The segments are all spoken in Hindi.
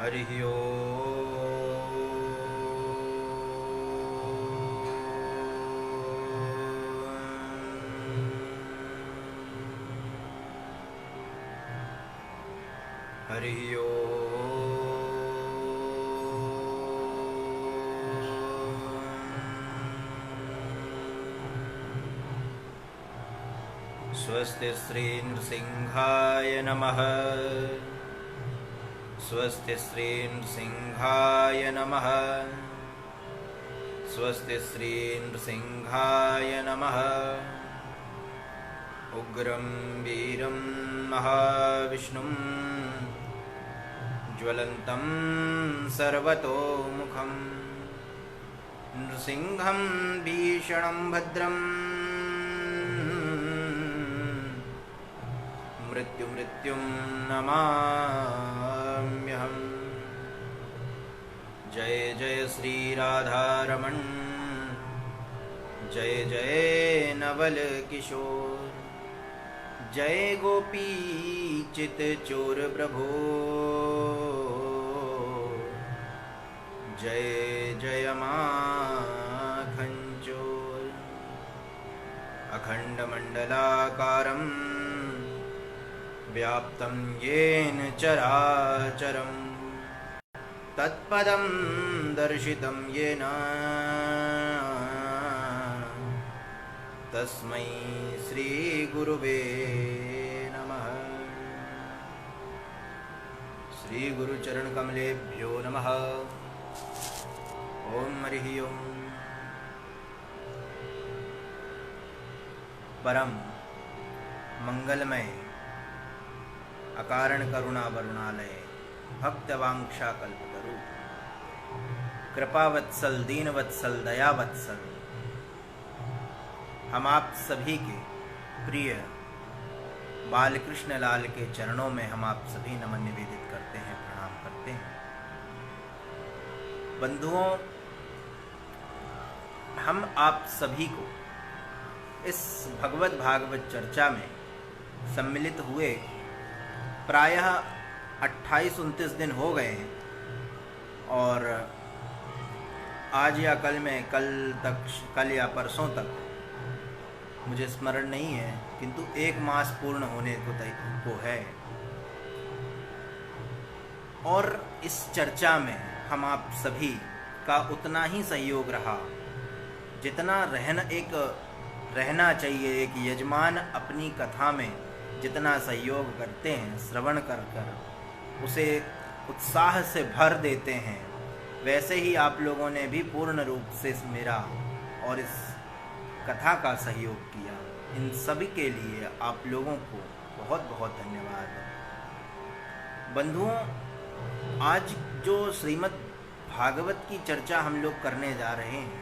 हरिः ओम्। हरिः ओम्। स्वस्ति श्री नृसिंहाय नमः। स्वस्ति श्री नृसिंहाय नमः। स्वस्ति श्री नृसिंहाय नमः। उग्रं वीरं महाविष्णुं ज्वलन्तं सर्वतोमुखं नृसिंहं भीषणं भद्रं मृत्युं नमाम्यहम्। जय जय श्री राधारमण, जय जय नवल किशोर, जय गोपी चित चोर प्रभो, जय जय माखन चोर। अखंडमंडलाकारं व्याप्तं येन चराचरं तत्पदं दर्शितं येन तस्मै श्री गुरुवे नमः। श्री गुरुचरण कमलेभ्यो नमः। ओम हरिः ओम्। परम मंगलमय अकारण करुणा वरुणालय भक्तवांक्षा कल्पतरु कृपावत्सल दीनवत्सल दयावत्सल, हम आप सभी के प्रिय बालकृष्ण लाल के चरणों में हम आप सभी नमन निवेदित करते हैं, प्रणाम करते हैं। बंधुओं, हम आप सभी को इस भगवत भागवत चर्चा में सम्मिलित हुए प्रायः 28-29 दिन हो गए हैं और आज या कल में कल या परसों तक मुझे स्मरण नहीं है, किंतु 1 मास पूर्ण होने को है। और इस चर्चा में हम आप सभी का उतना ही सहयोग रहा जितना रहना चाहिए। एक यजमान अपनी कथा में जितना सहयोग करते हैं, श्रवण कर उसे उत्साह से भर देते हैं, वैसे ही आप लोगों ने भी पूर्ण रूप से मेरा और इस कथा का सहयोग किया। इन सभी के लिए आप लोगों को बहुत बहुत धन्यवाद। बंधुओं, आज जो श्रीमद् भागवत की चर्चा हम लोग करने जा रहे हैं,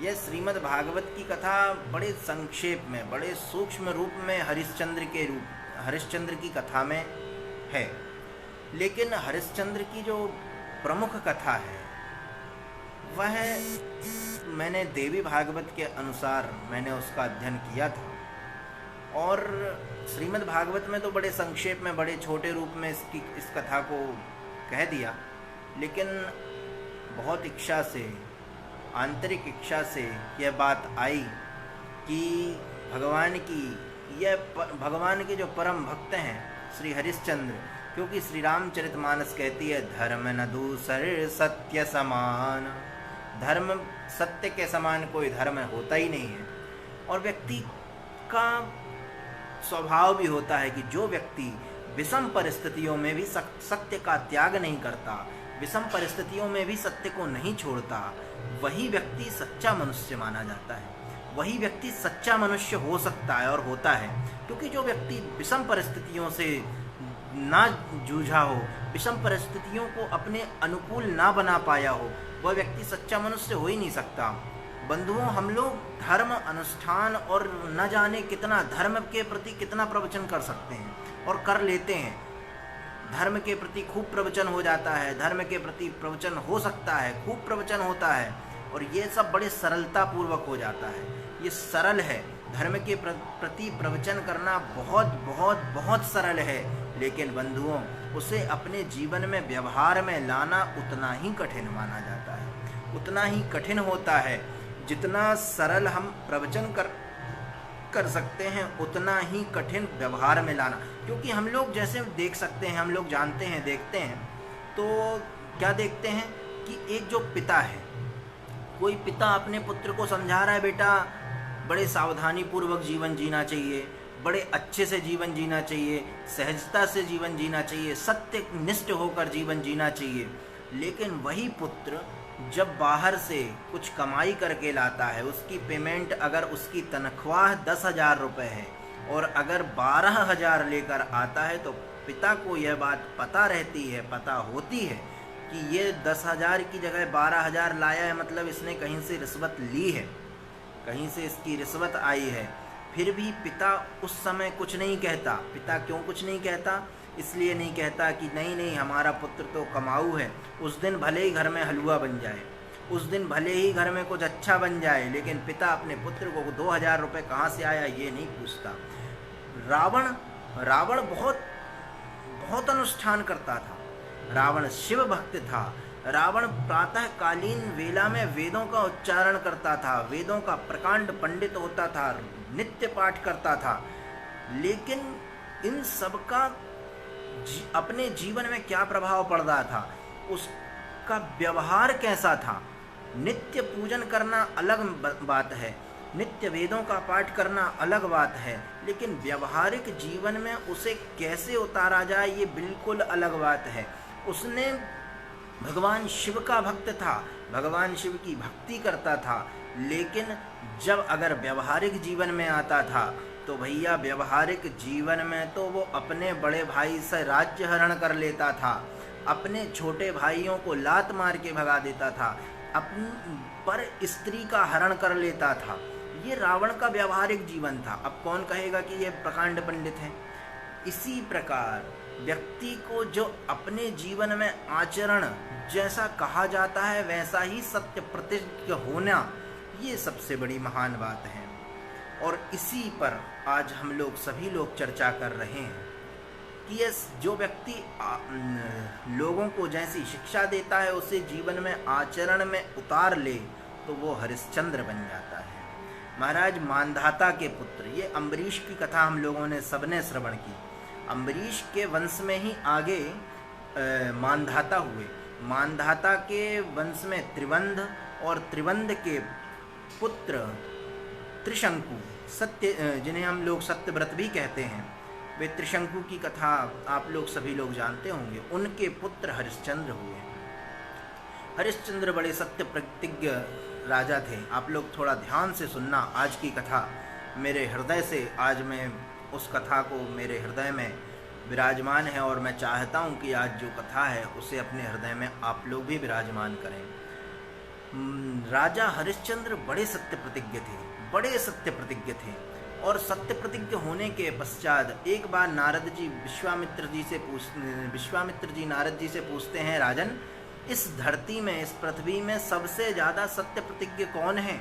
यह श्रीमद् भागवत की कथा बड़े संक्षेप में, बड़े सूक्ष्म रूप में हरिश्चंद्र की कथा में है। लेकिन हरिश्चंद्र की जो प्रमुख कथा है वह मैंने देवी भागवत के अनुसार मैंने उसका अध्ययन किया था। और श्रीमद् भागवत में तो बड़े संक्षेप में, बड़े छोटे रूप में इस कथा को कह दिया, लेकिन बहुत इच्छा से, आंतरिक इच्छा से यह बात आई कि भगवान के जो परम भक्त हैं श्री हरिश्चंद्र, क्योंकि श्री रामचरितमानस कहती है धर्म न दूसर सत्य समान, धर्म सत्य के समान कोई धर्म होता ही नहीं है। और व्यक्ति का स्वभाव भी होता है कि जो व्यक्ति विषम परिस्थितियों में भी सत्य का त्याग नहीं करता, विषम परिस्थितियों में भी सत्य को नहीं छोड़ता, वही व्यक्ति सच्चा मनुष्य माना जाता है। वही व्यक्ति सच्चा मनुष्य हो सकता है और होता है, क्योंकि जो व्यक्ति विषम परिस्थितियों से ना जूझा हो, विषम परिस्थितियों को अपने अनुकूल ना बना पाया हो, वह व्यक्ति सच्चा मनुष्य हो ही नहीं सकता। बंधुओं, हम लोग धर्म अनुष्ठान और न जाने कितना धर्म के प्रति कितना प्रवचन कर सकते हैं और कर लेते हैं। धर्म के प्रति खूब प्रवचन हो जाता है, धर्म के प्रति प्रवचन हो सकता है, खूब प्रवचन होता है, और ये सब बड़े सरलता पूर्वक हो जाता है। ये सरल है, धर्म के प्रति प्रवचन करना बहुत बहुत बहुत सरल है। लेकिन बंधुओं उसे अपने जीवन में व्यवहार में लाना उतना ही कठिन माना जाता है, उतना ही कठिन होता है। जितना सरल हम प्रवचन कर सकते हैं उतना ही कठिन व्यवहार में लाना। क्योंकि हम लोग जैसे देख सकते हैं, हम लोग जानते हैं, देखते हैं, तो क्या देखते हैं कि एक जो पिता है, कोई पिता अपने पुत्र को समझा रहा है, बेटा बड़े सावधानी पूर्वक जीवन जीना चाहिए, बड़े अच्छे से जीवन जीना चाहिए, सहजता से जीवन जीना चाहिए, सत्यनिष्ठ होकर जीवन जीना चाहिए। लेकिन वही पुत्र जब बाहर से कुछ कमाई करके लाता है, उसकी पेमेंट, अगर उसकी तनख्वाह 10,000 रुपये है और अगर 12,000 लेकर आता है, तो पिता को यह बात पता रहती है, पता होती है कि ये 10,000 की जगह 12,000 लाया है, मतलब इसने कहीं से रिश्वत ली है, कहीं से इसकी रिश्वत आई है। फिर भी पिता उस समय कुछ नहीं कहता। पिता क्यों कुछ नहीं कहता? इसलिए नहीं कहता कि नहीं नहीं, हमारा पुत्र तो कमाऊ है, उस दिन भले ही घर में हलवा बन जाए, उस दिन भले ही घर में कुछ अच्छा बन जाए, लेकिन पिता अपने पुत्र को 2,000 रुपये कहाँ से आया ये नहीं पूछता। रावण बहुत अनुष्ठान करता था। रावण शिव भक्त था। रावण प्रातःकालीन वेला में वेदों का उच्चारण करता था, वेदों का प्रकांड पंडित होता था, नित्य पाठ करता था। लेकिन इन सब का अपने जीवन में क्या प्रभाव पड़ रहा था, उसका व्यवहार कैसा था? नित्य पूजन करना अलग बात है, नित्य वेदों का पाठ करना अलग बात है, लेकिन व्यवहारिक जीवन में उसे कैसे उतारा जाए ये बिल्कुल अलग बात है। उसने भगवान शिव का भक्त था, भगवान शिव की भक्ति करता था, लेकिन जब अगर व्यवहारिक जीवन में आता था तो भैया व्यवहारिक जीवन में तो वो अपने बड़े भाई से राज्य हरण कर लेता था, अपने छोटे भाइयों को लात मार के भगा देता था, अपनी पर स्त्री का हरण कर लेता था। ये रावण का व्यवहारिक जीवन था। अब कौन कहेगा कि ये प्रकांड पंडित है? इसी प्रकार व्यक्ति को जो अपने जीवन में आचरण जैसा कहा जाता है वैसा ही सत्य प्रतिज्ञ होना, ये सबसे बड़ी महान बात है। और इसी पर आज हम लोग सभी लोग चर्चा कर रहे हैं कि ये जो व्यक्ति लोगों को जैसी शिक्षा देता है उसे जीवन में आचरण में उतार ले तो वो हरिश्चंद्र बन जाता है। महाराज मानधाता के पुत्र, ये अम्बरीश की कथा हम लोगों ने सबने श्रवण की। अम्बरीश के वंश में ही आगे मानधाता हुए। मानधाता के वंश में त्रिवंध, और त्रिवंध के पुत्र त्रिशंकु, जिन्हें हम लोग सत्यव्रत भी कहते हैं, वे त्रिशंकु की कथा आप लोग सभी लोग जानते होंगे। उनके पुत्र हरिश्चंद्र हुए। हरिश्चंद्र बड़े सत्य प्रतिज्ञ राजा थे। आप लोग थोड़ा ध्यान से सुनना आज की कथा मेरे हृदय से, आज मैं उस कथा को मेरे हृदय में विराजमान है और मैं चाहता हूँ कि आज जो कथा है उसे अपने हृदय में आप लोग भी विराजमान करें। राजा हरिश्चंद्र बड़े सत्य प्रतिज्ञ थे, बड़े सत्य प्रतिज्ञ थे। और सत्य प्रतिज्ञ होने के पश्चात एक बार नारद जी विश्वामित्र जी नारद जी से पूछते हैं, राजन इस धरती में, इस पृथ्वी में सबसे ज़्यादा सत्य प्रतिज्ञ कौन है?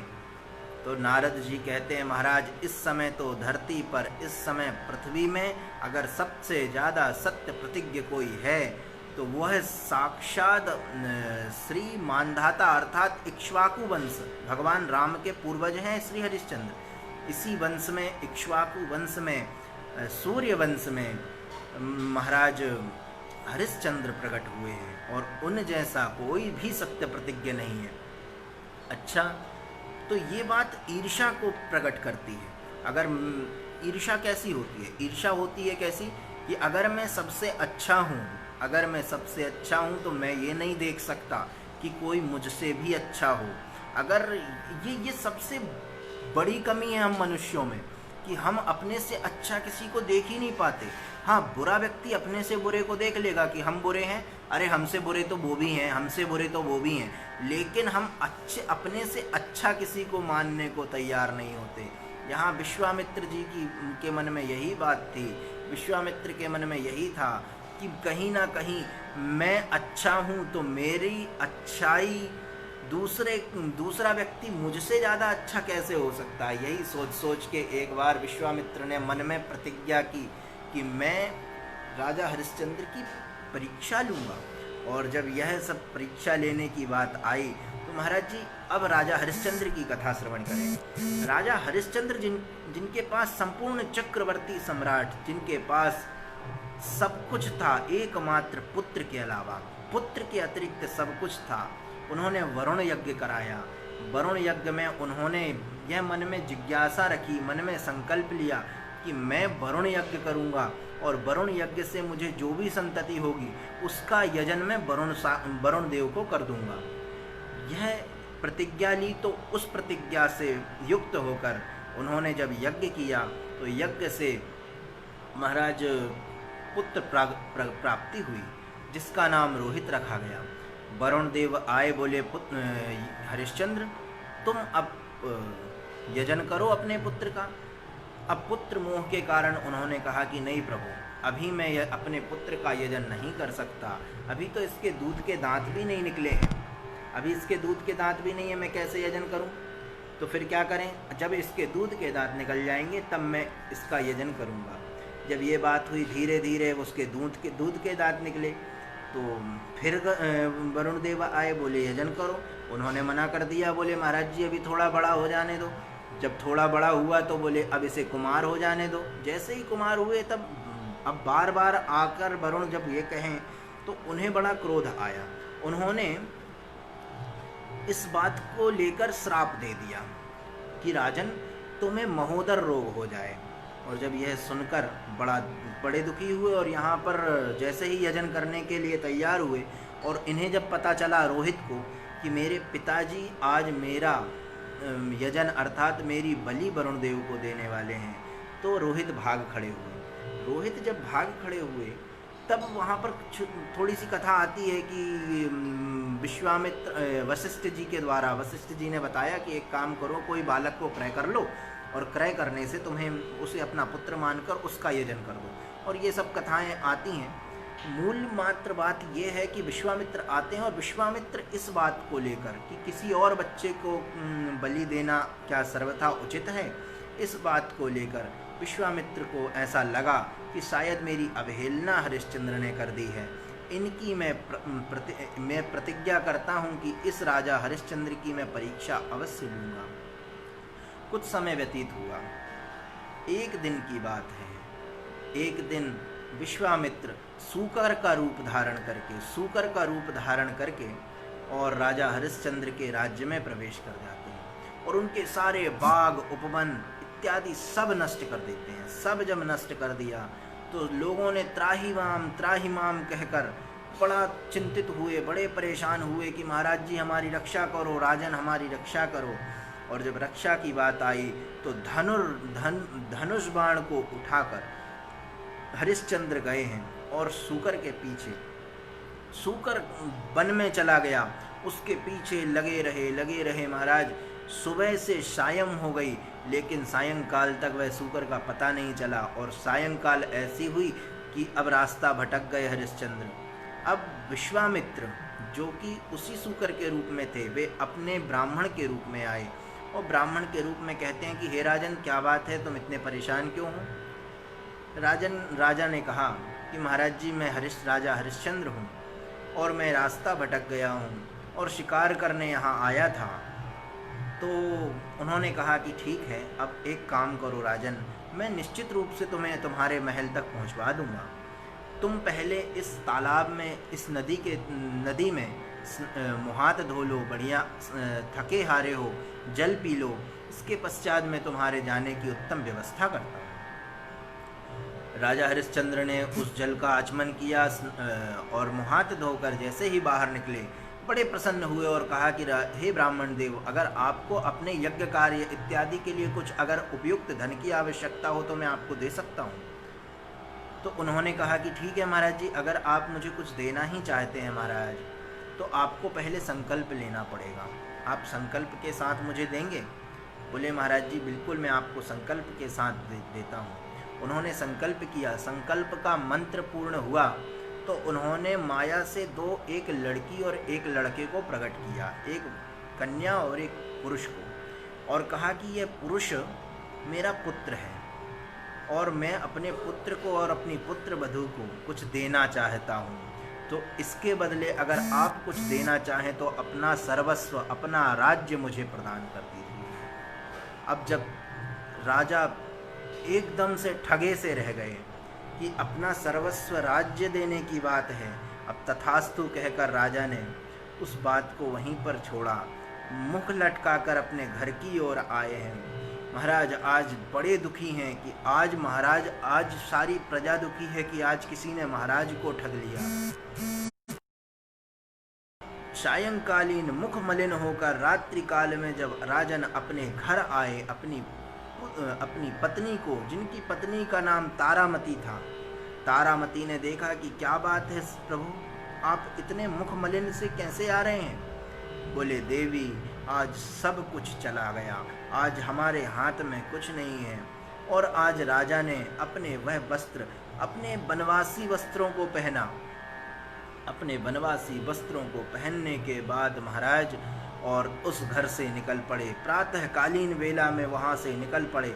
तो नारद जी कहते हैं, महाराज इस समय तो धरती पर, इस समय पृथ्वी में अगर सबसे ज़्यादा सत्य प्रतिज्ञ कोई है तो वह साक्षात श्री मानधाता अर्थात इक्ष्वाकु वंश, भगवान राम के पूर्वज हैं श्री हरिश्चंद्र। इसी वंश में, इक्ष्वाकु वंश में, सूर्य वंश में महाराज हरिश्चंद्र प्रकट हुए हैं और उन जैसा कोई भी सत्य प्रतिज्ञ नहीं है। अच्छा, तो ये बात ईर्ष्या को प्रकट करती है। अगर ईर्ष्या कैसी होती है? ईर्ष्या होती है कैसी कि अगर मैं सबसे अच्छा हूँ, अगर मैं सबसे अच्छा हूँ तो मैं ये नहीं देख सकता कि कोई मुझसे भी अच्छा हो। अगर ये सबसे बड़ी कमी है हम मनुष्यों में कि हम अपने से अच्छा किसी को देख ही नहीं पाते। हाँ, बुरा व्यक्ति अपने से बुरे को देख लेगा कि हम बुरे हैं, अरे हमसे बुरे तो वो भी हैं, हमसे बुरे तो वो भी हैं, लेकिन हम अपने से अच्छा किसी को मानने को तैयार नहीं होते। यहाँ विश्वामित्र जी के मन में यही बात थी, विश्वामित्र के मन में यही था कि कहीं ना कहीं मैं अच्छा हूँ तो मेरी अच्छाई दूसरा व्यक्ति मुझसे ज़्यादा अच्छा कैसे हो सकता है। यही सोच के एक बार विश्वामित्र ने मन में प्रतिज्ञा की कि मैं राजा हरिश्चंद्र की परीक्षा लूँगा। और जब यह सब परीक्षा लेने की बात आई तो महाराज जी अब राजा हरिश्चंद्र की कथा श्रवण करें। राजा हरिश्चंद्र जिनके पास संपूर्ण चक्रवर्ती सम्राट, जिनके पास सब कुछ था एकमात्र पुत्र के अलावा, पुत्र के अतिरिक्त सब कुछ था, उन्होंने वरुण यज्ञ कराया। वरुण यज्ञ में उन्होंने यह मन में जिज्ञासा रखी, मन में संकल्प लिया कि मैं वरुण यज्ञ करूंगा और वरुण यज्ञ से मुझे जो भी संतति होगी उसका यजन मैं वरुण देव को कर दूंगा। यह प्रतिज्ञा ली तो उस प्रतिज्ञा से युक्त होकर उन्होंने जब यज्ञ किया तो यज्ञ से महाराज पुत्र प्राप्ति हुई, जिसका नाम रोहित रखा गया। वरुण देव आए, बोले पुत्र हरिश्चंद्र तुम अब यजन करो अपने पुत्र का। अब पुत्र मोह के कारण उन्होंने कहा कि नहीं प्रभु, अभी मैं अपने पुत्र का यजन नहीं कर सकता, अभी तो इसके दूध के दांत भी नहीं निकले हैं, अभी इसके दूध के दांत भी नहीं है, मैं कैसे यजन करूं? तो फिर क्या करें, जब इसके दूध के दांत निकल जाएंगे तब मैं इसका यजन करूंगा। जब ये बात हुई धीरे धीरे उसके दूध के दांत निकले तो फिर वरुण देव आए, बोले यजन करो। उन्होंने मना कर दिया, बोले महाराज जी अभी थोड़ा बड़ा हो जाने दो। जब थोड़ा बड़ा हुआ तो बोले अब इसे कुमार हो जाने दो। जैसे ही कुमार हुए तब अब बार बार आकर वरुण जब ये कहें तो उन्हें बड़ा क्रोध आया। उन्होंने इस बात को लेकर श्राप दे दिया कि राजन तुम्हें महोदर रोग हो जाए। और जब यह सुनकर बड़े दुखी हुए और यहाँ पर जैसे ही यजन करने के लिए तैयार हुए और इन्हें जब पता चला रोहित को कि मेरे पिताजी आज मेरा यजन अर्थात मेरी बलि वरुण देव को देने वाले हैं, तो रोहित भाग खड़े हुए। रोहित जब भाग खड़े हुए तब वहाँ पर थोड़ी सी कथा आती है कि विश्वामित्र वशिष्ठ जी के द्वारा वशिष्ठ जी ने बताया कि एक काम करो, कोई बालक को क्रय कर लो और क्रय करने से तुम्हें उसे अपना पुत्र मानकर उसका यजन कर दो। और ये सब कथाएं आती हैं। मूल मात्र बात यह है कि विश्वामित्र आते हैं और विश्वामित्र इस बात को लेकर कि किसी और बच्चे को बलि देना क्या सर्वथा उचित है, इस बात को लेकर विश्वामित्र को ऐसा लगा कि शायद मेरी अवहेलना हरिश्चंद्र ने कर दी है। इनकी मैं प्रतिज्ञा करता हूँ कि इस राजा हरिश्चंद्र की मैं परीक्षा अवश्य लूँगा। कुछ समय व्यतीत हुआ। एक दिन की बात है। एक दिन विश्वामित्र सूकर का रूप धारण करके और राजा हरिश्चंद्र के राज्य में प्रवेश कर जाते हैं और उनके सारे बाग उपवन इत्यादि सब नष्ट कर देते हैं। सब जब नष्ट कर दिया तो लोगों ने त्राहिमाम कहकर बड़ा चिंतित हुए, बड़े परेशान हुए कि महाराज जी हमारी रक्षा करो, राजन हमारी रक्षा करो। और जब रक्षा की बात आई तो धनुष बाण को उठाकर हरिश्चंद्र गए हैं और सूकर के पीछे, सूकर वन में चला गया, उसके पीछे लगे रहे महाराज। सुबह से सायं हो गई लेकिन सायंकाल तक वह सूकर का पता नहीं चला और सायंकाल ऐसी हुई कि अब रास्ता भटक गए हरिश्चंद्र। अब विश्वामित्र जो कि उसी सूकर के रूप में थे, वे अपने ब्राह्मण के रूप में आए और ब्राह्मण के रूप में कहते हैं कि हे राजन क्या बात है, तुम इतने परेशान क्यों हो? राजा ने कहा कि महाराज जी मैं राजा हरिश्चंद्र हूँ और मैं रास्ता भटक गया हूँ और शिकार करने यहाँ आया था। तो उन्होंने कहा कि ठीक है, अब एक काम करो राजन, मैं निश्चित रूप से तुम्हें तुम्हारे महल तक पहुँचवा दूँगा। तुम पहले इस तालाब में, इस नदी में मुँह हाथ धो लो, बढ़िया थके हारे हो, जल पी लो, इसके पश्चात मैं तुम्हारे जाने की उत्तम व्यवस्था करता हूँ। राजा हरिश्चंद्र ने उस जल का आचमन किया और मुँह हाथ धोकर जैसे ही बाहर निकले बड़े प्रसन्न हुए और कहा कि हे ब्राह्मण देव, अगर आपको अपने यज्ञ कार्य इत्यादि के लिए कुछ अगर उपयुक्त धन की आवश्यकता हो तो मैं आपको दे सकता हूँ। तो उन्होंने कहा कि ठीक है महाराज जी, अगर आप मुझे कुछ देना ही चाहते हैं महाराज तो आपको पहले संकल्प लेना पड़ेगा। आप संकल्प के साथ मुझे देंगे? बोले महाराज जी बिल्कुल, मैं आपको संकल्प के साथ देता हूँ। उन्होंने संकल्प किया, संकल्प का मंत्र पूर्ण हुआ तो उन्होंने माया से एक लड़की और एक लड़के को प्रकट किया, एक कन्या और एक पुरुष को, और कहा कि यह पुरुष मेरा पुत्र है और मैं अपने पुत्र को और अपनी पुत्र वधू को कुछ देना चाहता हूँ, तो इसके बदले अगर आप कुछ देना चाहें तो अपना सर्वस्व, अपना राज्य मुझे प्रदान कर दीजिए। अब जब राजा एकदम से ठगे से रह गए कि अपना सर्वस्व राज्य देने की बात है, अब तथास्तु कहकर राजा ने उस बात को वहीं पर छोड़ा, मुख लटकाकर अपने घर की ओर आए हैं। महाराज आज बड़े दुखी हैं कि आज सारी प्रजा दुखी है कि आज किसी ने महाराज को ठग लिया। सायंकालीन मुख मलिन होकर रात्रि काल में जब राजन अपने घर आए, अपनी पत्नी को, जिनकी पत्नी का नाम तारामती था, तारामती ने देखा कि क्या बात है प्रभु, आप इतने मुख मलिन से कैसे आ रहे हैं? बोले देवी, आज सब कुछ चला गया, आज हमारे हाथ में कुछ नहीं है। और आज राजा ने अपने वह वस्त्र, अपने बनवासी वस्त्रों को पहना। अपने बनवासी वस्त्रों को पहनने के बाद महाराज और उस घर से निकल पड़े। प्रातःकालीन वेला में वहाँ से निकल पड़े।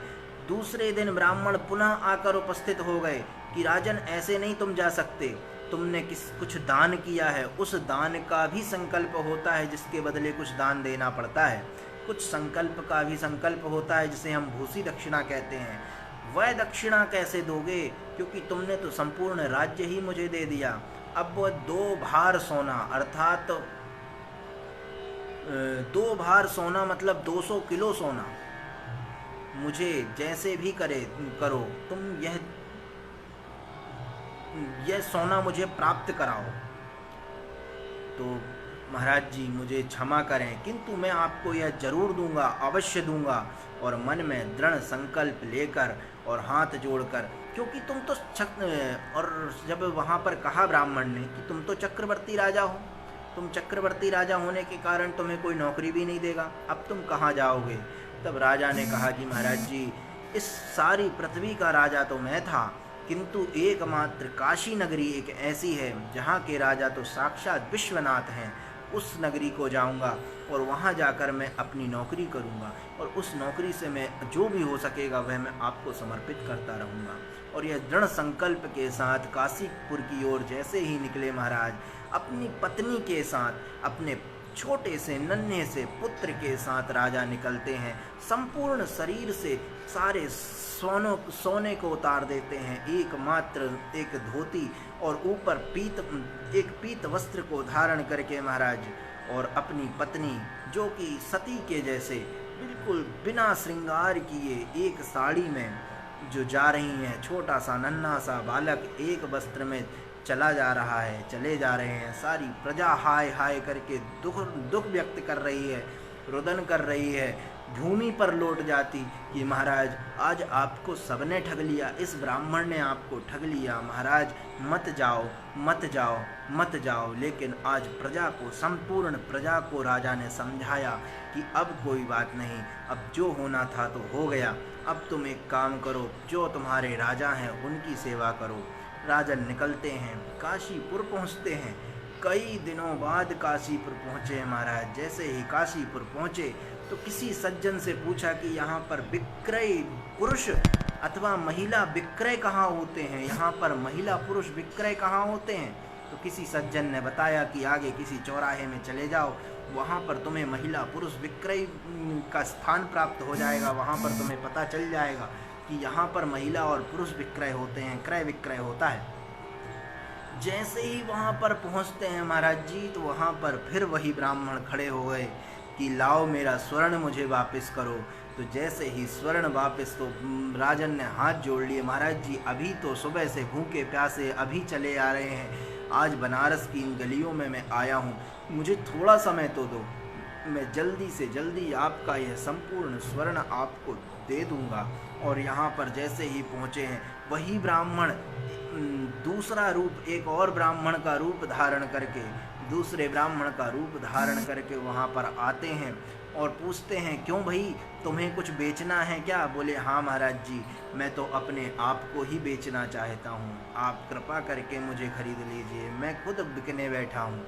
दूसरे दिन ब्राह्मण पुनः आकर उपस्थित हो गए कि राजन ऐसे नहीं तुम जा सकते, तुमने कुछ दान किया है, उस दान का भी संकल्प होता है जिसके बदले कुछ दान देना पड़ता है, कुछ संकल्प का भी संकल्प होता है जिसे हम भूसी दक्षिणा कहते हैं। वह दक्षिणा कैसे दोगे, क्योंकि तुमने तो संपूर्ण राज्य ही मुझे दे दिया। अब वो 2 भार सोना, अर्थात 2 भार सोना मतलब 200 किलो सोना, मुझे जैसे भी करो तुम यह सोना मुझे प्राप्त कराओ। तो महाराज जी मुझे क्षमा करें, किंतु मैं आपको यह जरूर दूंगा, अवश्य दूंगा। और मन में दृढ़ संकल्प लेकर और हाथ जोड़कर, क्योंकि तुम तो और जब वहाँ पर कहा ब्राह्मण ने कि तुम तो चक्रवर्ती राजा हो, तुम चक्रवर्ती राजा होने के कारण तुम्हें कोई नौकरी भी नहीं देगा, अब तुम कहाँ जाओगे? तब राजा ने कहा कि महाराज जी, इस सारी पृथ्वी का राजा तो मैं था, किंतु एकमात्र काशी नगरी एक ऐसी है जहाँ के राजा तो साक्षात विश्वनाथ हैं। उस नगरी को जाऊंगा और वहाँ जाकर मैं अपनी नौकरी करूँगा, और उस नौकरी से मैं जो भी हो सकेगा वह मैं आपको समर्पित करता रहूँगा। और यह दृढ़ संकल्प के साथ काशीपुर की ओर जैसे ही निकले महाराज, अपनी पत्नी के साथ, अपने छोटे से नन्हे से पुत्र के साथ राजा निकलते हैं। संपूर्ण शरीर से सारे सोने को उतार देते हैं, एकमात्र एक धोती और ऊपर पीत वस्त्र को धारण करके महाराज, और अपनी पत्नी जो कि सती के जैसे बिल्कुल बिना श्रृंगार किए एक साड़ी में जो जा रही हैं, छोटा सा नन्हा सा बालक एक वस्त्र में चले जा रहे हैं। सारी प्रजा हाय हाय करके दुख व्यक्त कर रही है, रुदन कर रही है, भूमि पर लौट जाती कि महाराज आज आपको सबने ठग लिया, इस ब्राह्मण ने आपको ठग लिया, महाराज मत जाओ मत जाओ मत जाओ। लेकिन आज प्रजा को, संपूर्ण प्रजा को राजा ने समझाया कि अब कोई बात नहीं, अब जो होना था तो हो गया, अब तुम एक काम करो, जो तुम्हारे राजा हैं उनकी सेवा करो। राजन निकलते हैं, काशीपुर पहुँचते हैं। कई दिनों बाद काशीपुर पहुँचे महाराज। जैसे ही काशीपुर पहुँचे तो किसी सज्जन से पूछा कि यहाँ पर विक्रय पुरुष अथवा महिला विक्रय कहाँ होते हैं, यहाँ पर महिला पुरुष विक्रय कहाँ होते हैं? तो किसी सज्जन ने बताया कि आगे किसी चौराहे में चले जाओ, वहाँ पर तुम्हें महिला पुरुष विक्रय का स्थान प्राप्त हो जाएगा, वहाँ पर तुम्हें पता चल जाएगा कि यहाँ पर महिला और पुरुष विक्रय होते हैं, क्रय विक्रय होता है। जैसे ही वहाँ पर पहुँचते हैं महाराज जी, तो वहाँ पर फिर वही ब्राह्मण खड़े हो गए कि लाओ मेरा स्वर्ण मुझे वापस करो। तो जैसे ही स्वर्ण वापस, तो राजन ने हाथ जोड़ लिए, महाराज जी अभी तो सुबह से भूखे प्यासे अभी चले आ रहे हैं, आज बनारस की इन गलियों में मैं आया हूँ, मुझे थोड़ा समय तो दो, मैं जल्दी से जल्दी आपका यह संपूर्ण स्वर्ण आपको दे दूँगा। और यहाँ पर जैसे ही पहुँचे हैं, वही ब्राह्मण दूसरा रूप, एक और ब्राह्मण का रूप धारण करके, दूसरे ब्राह्मण का रूप धारण करके वहाँ पर आते हैं और पूछते हैं, क्यों भाई तुम्हें कुछ बेचना है क्या? बोले हाँ महाराज जी, मैं तो अपने आप को ही बेचना चाहता हूँ, आप कृपा करके मुझे खरीद लीजिए, मैं खुद बिकने बैठा हूँ।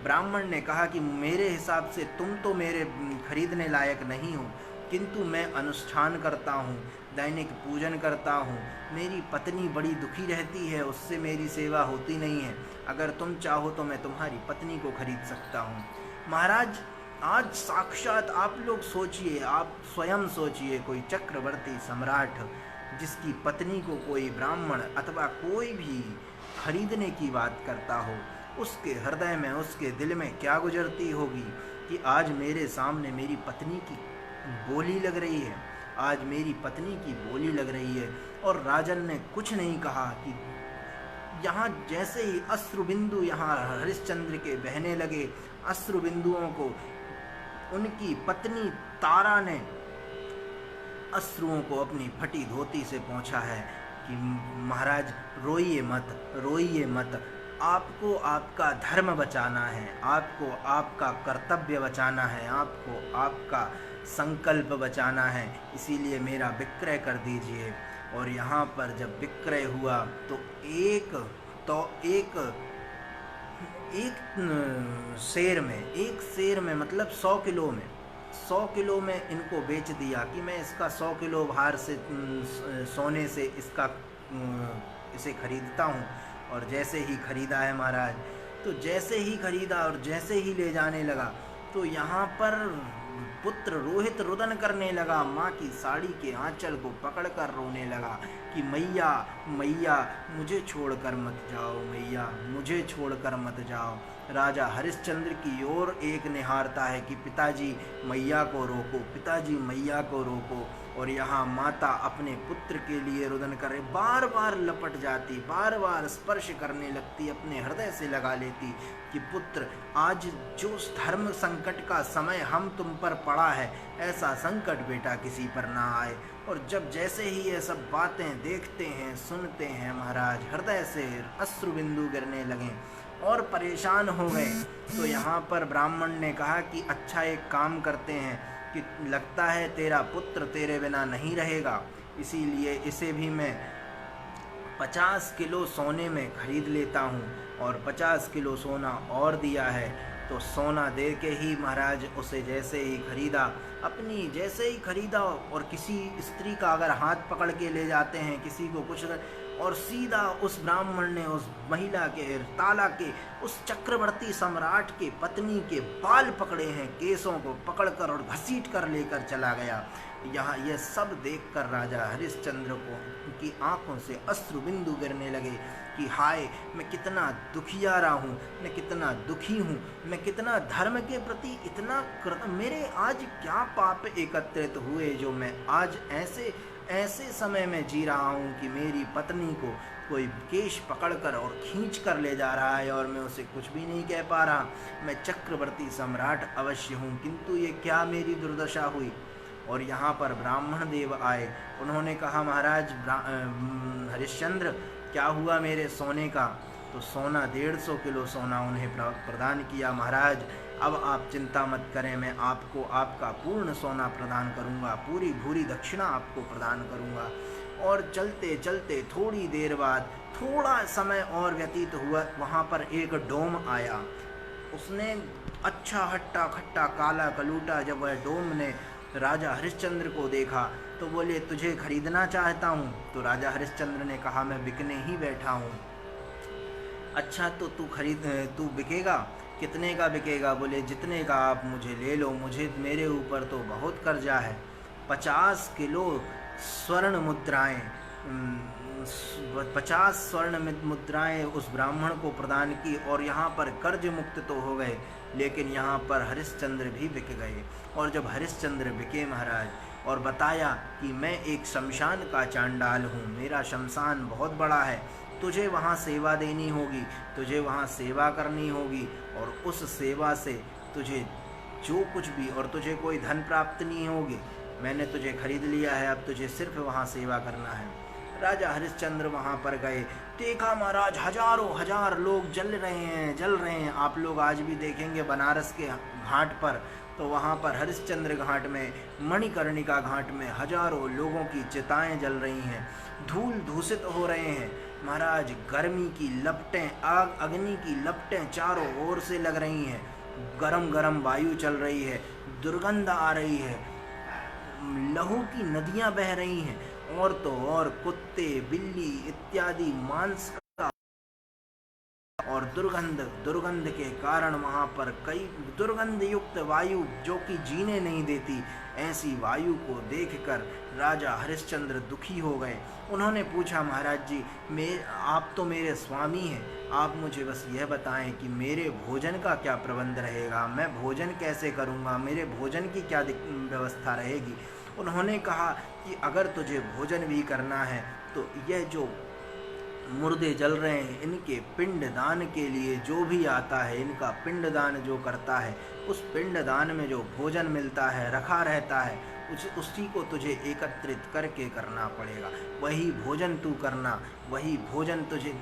ब्राह्मण ने कहा कि मेरे हिसाब से तुम तो मेरे खरीदने लायक नहीं हो, किंतु मैं अनुष्ठान करता हूँ, दैनिक पूजन करता हूँ। मेरी पत्नी बड़ी दुखी रहती है, उससे मेरी सेवा होती नहीं है। अगर तुम चाहो तो मैं तुम्हारी पत्नी को खरीद सकता हूँ। महाराज, आज साक्षात आप लोग सोचिए, आप स्वयं सोचिए, कोई चक्रवर्ती सम्राट जिसकी पत्नी को कोई ब्राह्मण अथवा कोई भी खरीदने की बात करता हो, उसके हृदय में, उसके दिल में क्या गुजरती होगी कि आज मेरे सामने मेरी पत्नी की बोली लग रही है, आज मेरी पत्नी की बोली लग रही है। और राजन ने कुछ नहीं कहा कि यहाँ जैसे ही अश्रुबिंदु यहाँ हरिश्चंद्र के बहने लगे, अश्रुबिंदुओं को उनकी पत्नी तारा ने अश्रुओं को अपनी फटी धोती से पोंछा है कि महाराज रोइए मत, रोइए मत, आपको आपका धर्म बचाना है, आपको आपका कर्तव्य बचाना है, आपको आपका संकल्प बचाना है, इसीलिए मेरा विक्रय कर दीजिए। और यहाँ पर जब विक्रय हुआ तो एक शेर में मतलब 100 किलो में, 100 किलो में इनको बेच दिया कि मैं इसका 100 किलो भार से सोने से इसे खरीदता हूँ। और जैसे ही खरीदा है महाराज, तो जैसे ही खरीदा और जैसे ही ले जाने लगा तो यहाँ पर पुत्र रोहित रुदन करने लगा, माँ की साड़ी के आंचल को पकड़कर रोने लगा कि मैया मैया मुझे छोड़कर मत जाओ, मैया मुझे छोड़कर मत जाओ। राजा हरिश्चंद्र की ओर एक निहारता है कि पिताजी मैया को रोको, पिताजी मैया को रोको। और यहाँ माता अपने पुत्र के लिए रुदन करे, बार बार लपट जाती, बार बार स्पर्श करने लगती, अपने हृदय से लगा लेती कि पुत्र, आज जो धर्म संकट का समय हम तुम पर पड़ा है, ऐसा संकट बेटा किसी पर ना आए। और जब जैसे ही ये सब बातें देखते हैं, सुनते हैं, महाराज हृदय से अश्रुबिंदु गिरने लगे और परेशान हो गए। तो यहाँ पर ब्राह्मण ने कहा कि अच्छा एक काम करते हैं कि लगता है तेरा पुत्र तेरे बिना नहीं रहेगा, इसीलिए इसे भी मैं 50 किलो सोने में खरीद लेता हूँ। और 50 किलो सोना और दिया है। तो सोना दे के ही महाराज उसे जैसे ही खरीदा, अपनी जैसे ही खरीदा, और किसी स्त्री का अगर हाथ पकड़ के ले जाते हैं, किसी को कुछ, और सीधा उस ब्राह्मण ने उस महिला के, ताला के, उस चक्रवर्ती सम्राट के पत्नी के बाल पकड़े हैं, केसों को पकड़कर और घसीट कर लेकर चला गया। यहाँ यह सब देखकर राजा हरिश्चंद्र को उनकी आंखों से अश्रुबिंदु गिरने लगे कि हाय, मैं कितना दुखियारा हूँ, मैं कितना दुखी हूँ, मैं कितना धर्म के प्रति इतना मेरे आज क्या पाप एकत्रित हुए जो मैं आज ऐसे समय में जी रहा हूँ कि मेरी पत्नी को कोई केश पकड़कर और खींच कर ले जा रहा है और मैं उसे कुछ भी नहीं कह पा रहा। मैं चक्रवर्ती सम्राट अवश्य हूँ, किंतु ये क्या मेरी दुर्दशा हुई। और यहाँ पर ब्राह्मण देव आए, उन्होंने कहा महाराज हरिश्चंद्र, क्या हुआ मेरे सोने का। तो सोना 150 किलो सोना उन्हें प्रदान किया। महाराज अब आप चिंता मत करें, मैं आपको आपका पूर्ण सोना प्रदान करूंगा, पूरी भूरी दक्षिणा आपको प्रदान करूंगा। और चलते चलते थोड़ी देर बाद, थोड़ा समय और व्यतीत हुआ, वहाँ पर एक डोम आया। उसने अच्छा हट्टा खट्टा काला कलूटा, जब वह डोम ने राजा हरिश्चंद्र को देखा तो बोले तुझे खरीदना चाहता हूँ। तो राजा हरिश्चंद्र ने कहा मैं बिकने ही बैठा हूँ। अच्छा तो तू बिकेगा, कितने का बिकेगा। बोले जितने का आप मुझे ले लो, मेरे ऊपर तो बहुत कर्जा है। 50 किलो स्वर्ण मुद्राएं, 50 स्वर्ण मुद्राएं उस ब्राह्मण को प्रदान की और यहाँ पर कर्ज मुक्त तो हो गए, लेकिन यहाँ पर हरिश्चंद्र भी बिक गए। और जब हरिश्चंद्र बिके महाराज, और बताया कि मैं एक शमशान का चांडाल हूँ, मेरा शमशान बहुत बड़ा है, तुझे वहाँ सेवा देनी होगी, तुझे वहाँ सेवा करनी होगी, और उस सेवा से तुझे जो कुछ भी, और तुझे कोई धन प्राप्त नहीं होगी। मैंने तुझे खरीद लिया है, अब तुझे सिर्फ वहाँ सेवा करना है। राजा हरिश्चंद्र वहाँ पर गए, देखा महाराज हजारों हजार लोग जल रहे हैं। आप लोग आज भी देखेंगे बनारस के घाट पर, तो वहाँ पर हरिश्चंद्र घाट में, मणिकर्णिका घाट में हजारों लोगों की चिताएं जल रही हैं, धूल दूषित हो रहे हैं। महाराज गर्मी की लपटें, आग अग्नि की लपटें चारों ओर से लग रही हैं, गरम गरम वायु चल रही है, दुर्गंध आ रही है। लहू की नदियां बह रही हैं, और तो और कुत्ते, बिल्ली इत्यादि मांस और दुर्गंध के कारण वहाँ पर कई दुर्गंध युक्त वायु जो कि जीने नहीं देती, ऐसी वायु को देखकर राजा हरिश्चंद्र दुखी हो गए। उन्होंने पूछा, महाराज जी, आप तो मेरे स्वामी हैं, आप मुझे बस यह बताएं कि मेरे भोजन का क्या प्रबंध रहेगा, मैं भोजन कैसे करूँगा, मेरे भोजन की क्या व्यवस्था रहेगी। उन्होंने कहा कि अगर तुझे भोजन भी करना है तो यह जो मुर्दे जल रहे हैं, इनके पिंडदान के लिए जो भी आता है, इनका पिंडदान जो करता है, उस पिंडदान में जो भोजन मिलता है, रखा रहता है, उसी को तुझे एकत्रित करके करना पड़ेगा। वही भोजन तू करना, वही भोजन तुझे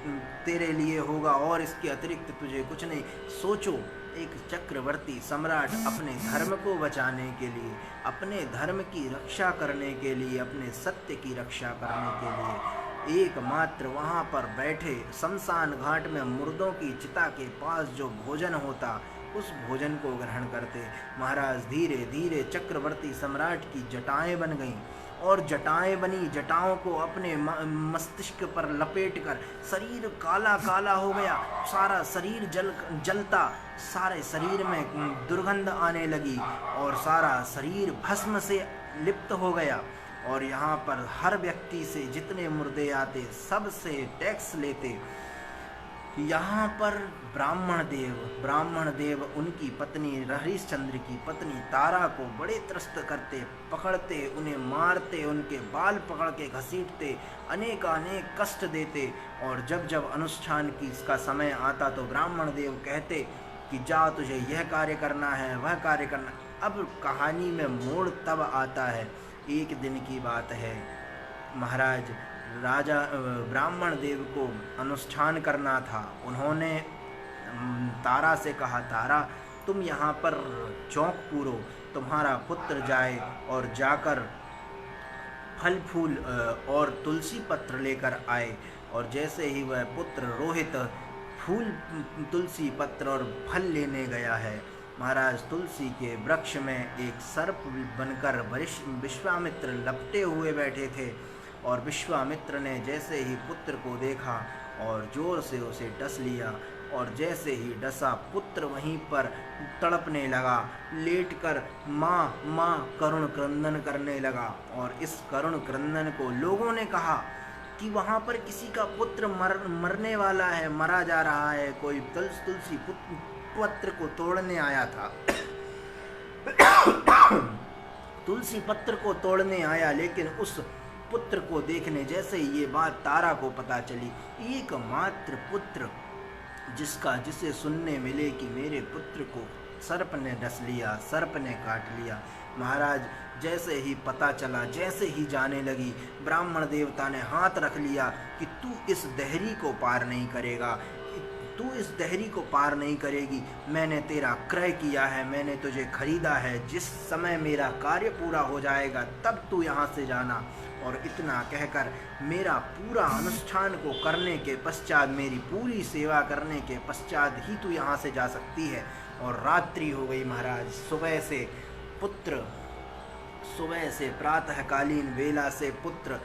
तेरे लिए होगा, और इसके अतिरिक्त तुझे कुछ नहीं। सोचो, एक चक्रवर्ती सम्राट अपने धर्म को बचाने के लिए, अपने धर्म की रक्षा करने के लिए, अपने सत्य की रक्षा करने के लिए एकमात्र वहाँ पर बैठे शमशान घाट में मुर्दों की चिता के पास जो भोजन होता, उस भोजन को ग्रहण करते। महाराज धीरे धीरे चक्रवर्ती सम्राट की जटाएं बन गईं, और जटाएं बनी, जटाओं को अपने मस्तिष्क पर लपेटकर शरीर काला काला हो गया, सारा शरीर जलता, सारे शरीर में दुर्गंध आने लगी, और सारा शरीर भस्म से लिप्त हो गया। और यहाँ पर हर व्यक्ति से जितने मुर्दे आते सबसे टैक्स लेते। यहाँ पर ब्राह्मण देव उनकी पत्नी हरिश्चंद्र की पत्नी तारा को बड़े त्रस्त करते, पकड़ते, उन्हें मारते, उनके बाल पकड़ के घसीटते, अनेक कष्ट देते। और जब जब अनुष्ठान की इसका समय आता तो ब्राह्मण देव कहते कि जा, तुझे यह कार्य करना है, वह कार्य करना। अब कहानी में मोड़ तब आता है, एक दिन की बात है, महाराज राजा ब्राह्मण देव को अनुष्ठान करना था। उन्होंने तारा से कहा, तारा तुम यहाँ पर चौक पूरो, तुम्हारा पुत्र जाए और जाकर फल फूल और तुलसी पत्र लेकर आए। और जैसे ही वह पुत्र रोहित फूल, तुलसी पत्र और फल लेने गया है, महाराज तुलसी के वृक्ष में एक सर्प बनकर विश्वामित्र लपटे हुए बैठे थे। और विश्वामित्र ने जैसे ही पुत्र को देखा और जोर से उसे डस लिया, और जैसे ही डसा पुत्र वहीं पर तड़पने लगा, लेटकर माँ माँ करुण क्रंदन करने लगा। और इस करुण क्रंदन को लोगों ने कहा कि वहाँ पर किसी का पुत्र मरने वाला है, मरा जा रहा है, कोई तुलसी पत्र को तोड़ने आया था। तुलसी पत्र को तोड़ने आया, लेकिन उस पुत्र को देखने जैसे ये बात तारा को पता चली, एकमात्र पुत्र जिसे सुनने मिले कि मेरे पुत्र को सर्प ने डस लिया, सर्प ने काट लिया। महाराज जैसे ही पता चला, जैसे ही जाने लगी, ब्राह्मण देवता ने हाथ रख लिया कि तू इस दहरी को पार नहीं करेगा, तू इस दहरी को पार नहीं करेगी। मैंने तेरा क्रय किया है, मैंने तुझे खरीदा है, जिस समय मेरा कार्य पूरा हो जाएगा तब तू यहाँ से जाना। और इतना कहकर मेरा पूरा अनुष्ठान को करने के पश्चात, मेरी पूरी सेवा करने के पश्चात ही तू यहाँ से जा सकती है। और रात्रि हो गई महाराज। सुबह से प्रातःकालीन वेला से पुत्र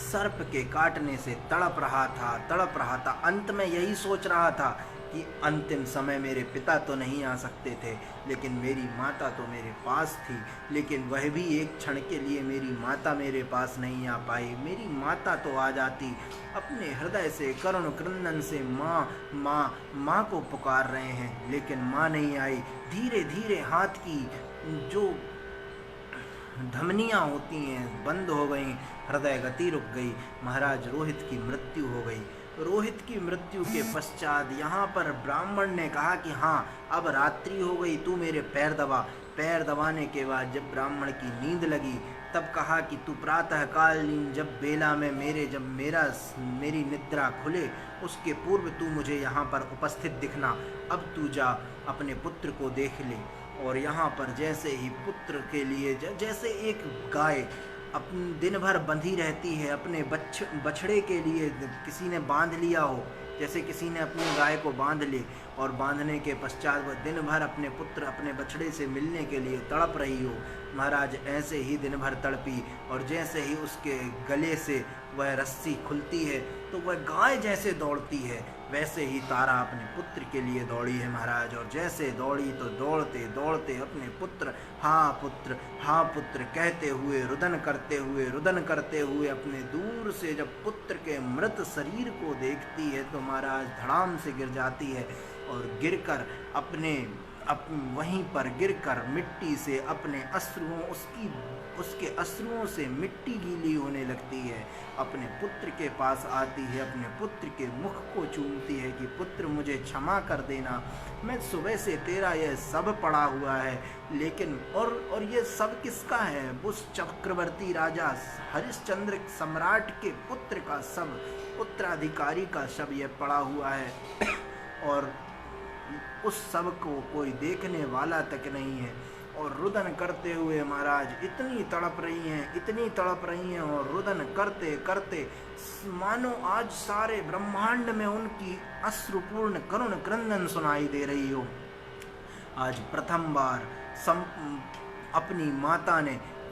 सर्प के काटने से तड़प रहा था। अंत में यही सोच रहा था कि अंतिम समय मेरे पिता तो नहीं आ सकते थे, लेकिन मेरी माता तो मेरे पास थी, लेकिन वह भी एक क्षण के लिए मेरी माता मेरे पास नहीं आ पाई। मेरी माता तो आ जाती, अपने हृदय से करुण क्रंदन से माँ माँ माँ को पुकार रहे हैं, लेकिन माँ नहीं आई। धीरे धीरे हाथ की जो धमनियाँ होती हैं बंद हो गई, हृदय गति रुक गई। महाराज रोहित की मृत्यु हो गई। रोहित की मृत्यु के पश्चात यहाँ पर ब्राह्मण ने कहा कि हाँ, अब रात्रि हो गई, तू मेरे पैर दबा। पैर दबाने के बाद जब ब्राह्मण की नींद लगी, तब कहा कि तू प्रातःकालीन जब बेला में मेरी निद्रा खुले, उसके पूर्व तू मुझे यहाँ पर उपस्थित दिखना। अब तू जा, अपने पुत्र को देख ले। और यहाँ पर जैसे ही पुत्र के लिए, जैसे एक गाय दिन भर बंधी रहती है, अपने बछड़े के लिए किसी ने बांध लिया हो, जैसे किसी ने अपनी गाय को बांध ली और बांधने के पश्चात वह दिन भर अपने पुत्र अपने बछड़े से मिलने के लिए तड़प रही हो, महाराज ऐसे ही दिन भर तड़पी, और जैसे ही उसके गले से वह रस्सी खुलती है तो वह गाय जैसे दौड़ती है, वैसे ही तारा अपने पुत्र के लिए दौड़ी है महाराज। और जैसे दौड़ी तो दौड़ते दौड़ते अपने पुत्र हाँ पुत्र कहते हुए रुदन करते हुए अपने दूर से जब पुत्र के मृत शरीर को देखती है तो महाराज धड़ाम से गिर जाती है, और गिरकर वहीं पर गिरकर मिट्टी से अपने अश्रुओं उसके अश्रुओं से मिट्टी गीली होने लगती है, अपने पुत्र के पास आती है, अपने पुत्र के मुख को चूमती है कि पुत्र मुझे क्षमा कर देना, मैं सुबह से तेरा यह सब पड़ा हुआ है, लेकिन और ये सब किसका है? उस चक्रवर्ती राजा हरिश्चंद्र सम्राट के पुत्र का सब, उत्तराधिकारी का शव यह पड़ा हुआ है, और उस सब को कोई देखने वाला तक नहीं है। और रुदन करते हुए महाराज इतनी तड़प रही हैं और रुदन करते करते मानो आज सारे ब्रह्मांड में उनकी अश्रुपूर्ण करुण क्रंदन सुनाई दे रही हो। आज प्रथम बार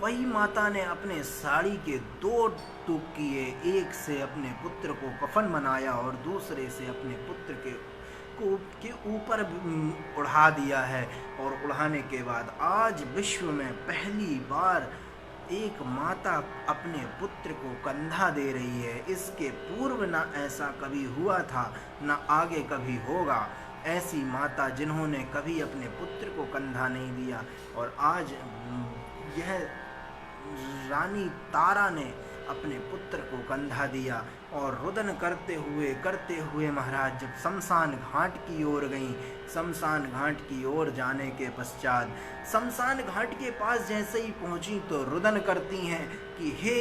वही माता ने अपने साड़ी के 2 टूक किए, एक से अपने पुत्र को कफन बनाया और दूसरे से अपने पुत्र के ऊपर उड़ा दिया है। और उड़ाने के बाद आज विश्व में पहली बार एक माता अपने पुत्र को कंधा दे रही है। इसके पूर्व न ऐसा कभी हुआ था, न आगे कभी होगा। ऐसी माता जिन्होंने कभी अपने पुत्र को कंधा नहीं दिया, और आज यह रानी तारा ने अपने पुत्र को कंधा दिया। और रुदन करते हुए महाराज जब शमशान घाट की ओर गईं, शमशान घाट की ओर जाने के पश्चात शमशान घाट के पास जैसे ही पहुंची तो रुदन करती हैं कि हे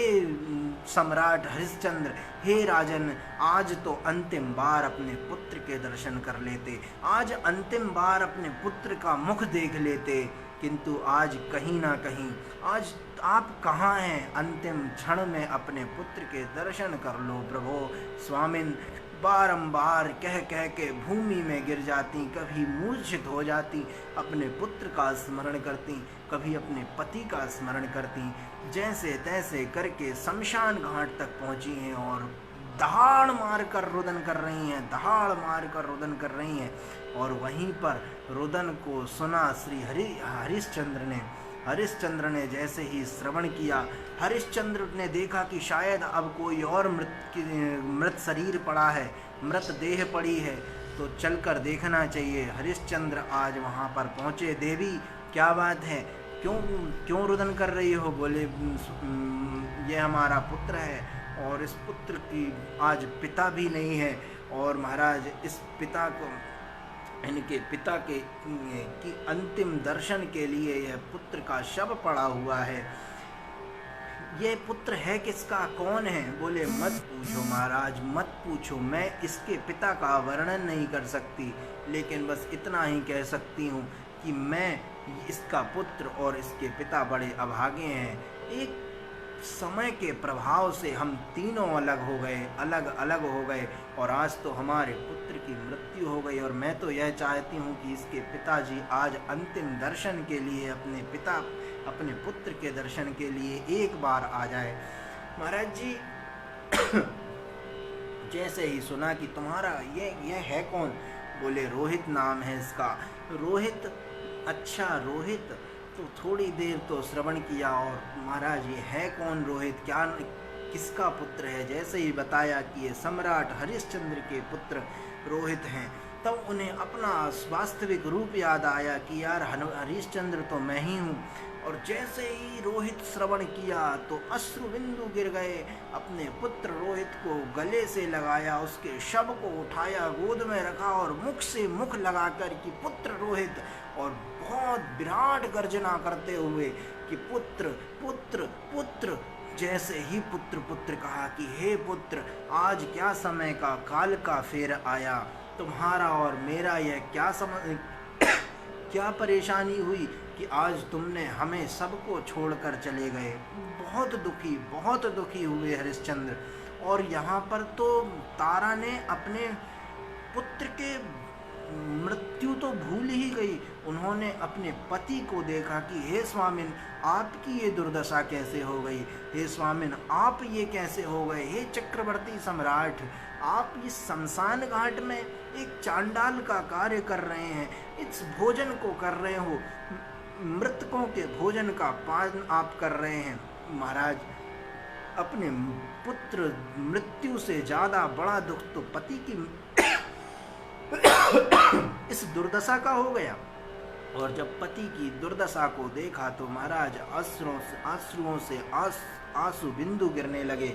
सम्राट हरिश्चंद्र, हे राजन, आज तो अंतिम बार अपने पुत्र के दर्शन कर लेते, आज अंतिम बार अपने पुत्र का मुख देख लेते, किंतु आज कहीं ना कहीं आज आप कहाँ हैं? अंतिम क्षण में अपने पुत्र के दर्शन कर लो प्रभो। स्वामिन बारंबार कह के भूमि में गिर जाती, कभी मूर्छित हो जाती, अपने पुत्र का स्मरण करती, कभी अपने पति का स्मरण करती, जैसे तैसे करके शमशान घाट तक पहुँची हैं और दहाड़ मार कर रुदन कर रही हैं। और वहीं पर रुदन को सुना श्री हरिश्चंद्र ने जैसे ही श्रवण किया, हरिश्चंद्र ने देखा कि शायद अब कोई और मृत शरीर पड़ा है, मृत देह पड़ी है, तो चलकर देखना चाहिए। हरिश्चंद्र आज वहाँ पर पहुँचे। देवी क्या बात है, क्यों रुदन कर रही हो? बोले ये हमारा पुत्र है और इस पुत्र की आज पिता भी नहीं है, और महाराज इस पिता को इनके पिता के की अंतिम दर्शन के लिए यह पुत्र का शव पड़ा हुआ है। यह पुत्र है किसका, कौन है? बोले मत पूछो महाराज, मत पूछो, मैं इसके पिता का वर्णन नहीं कर सकती, लेकिन बस इतना ही कह सकती हूँ कि मैं इसका पुत्र और इसके पिता बड़े अभागे हैं। एक समय के प्रभाव से हम तीनों अलग हो गए और आज तो हमारे पुत्र की मृत्यु हो गई, और मैं तो यह चाहती हूँ कि इसके पिताजी आज अंतिम दर्शन के लिए अपने पुत्र के दर्शन के लिए एक बार आ जाए। महाराज जी जैसे ही सुना कि तुम्हारा ये है कौन? बोले रोहित नाम है इसका। रोहित? अच्छा रोहित, तो थोड़ी देर तो श्रवण किया, और महाराज ये है कौन रोहित, किसका पुत्र है? जैसे ही बताया कि ये सम्राट हरिश्चंद्र के पुत्र रोहित हैं, तब उन्हें अपना वास्तविक रूप याद आया कि यार हरिश्चंद्र तो मैं ही हूँ। और जैसे ही रोहित श्रवण किया तो अश्रु बिंदु गिर गए। अपने पुत्र रोहित को गले से लगाया, उसके शव को उठाया, गोद में रखा और मुख से मुख लगाकर कि पुत्र रोहित, और बहुत विराट गर्जना करते हुए कि पुत्र पुत्र पुत्र। जैसे ही पुत्र पुत्र कहा कि हे पुत्र, आज क्या समय का काल का फेर आया, तुम्हारा और मेरा यह क्या परेशानी हुई कि आज तुमने हमें सबको छोड़कर चले गए। बहुत दुखी हुए हरिश्चंद्र। और यहाँ पर तो तारा ने अपने पुत्र के मृत्यु तो भूल ही गई, उन्होंने अपने पति को देखा कि हे स्वामिन, आपकी ये दुर्दशा कैसे हो गई, हे स्वामिन आप ये कैसे हो गए, हे चक्रवर्ती सम्राट, आप इस शमशान घाट में एक चांडाल का कार्य कर रहे हैं, इस भोजन को कर रहे हो, मृतकों के भोजन का पान आप कर रहे हैं। महाराज, अपने पुत्र मृत्यु से ज़्यादा बड़ा दुख तो पति की इस दुर्दशा का हो गया। और जब पति की दुर्दशा को देखा तो महाराज आंसुओं से आंसू बिंदु गिरने लगे,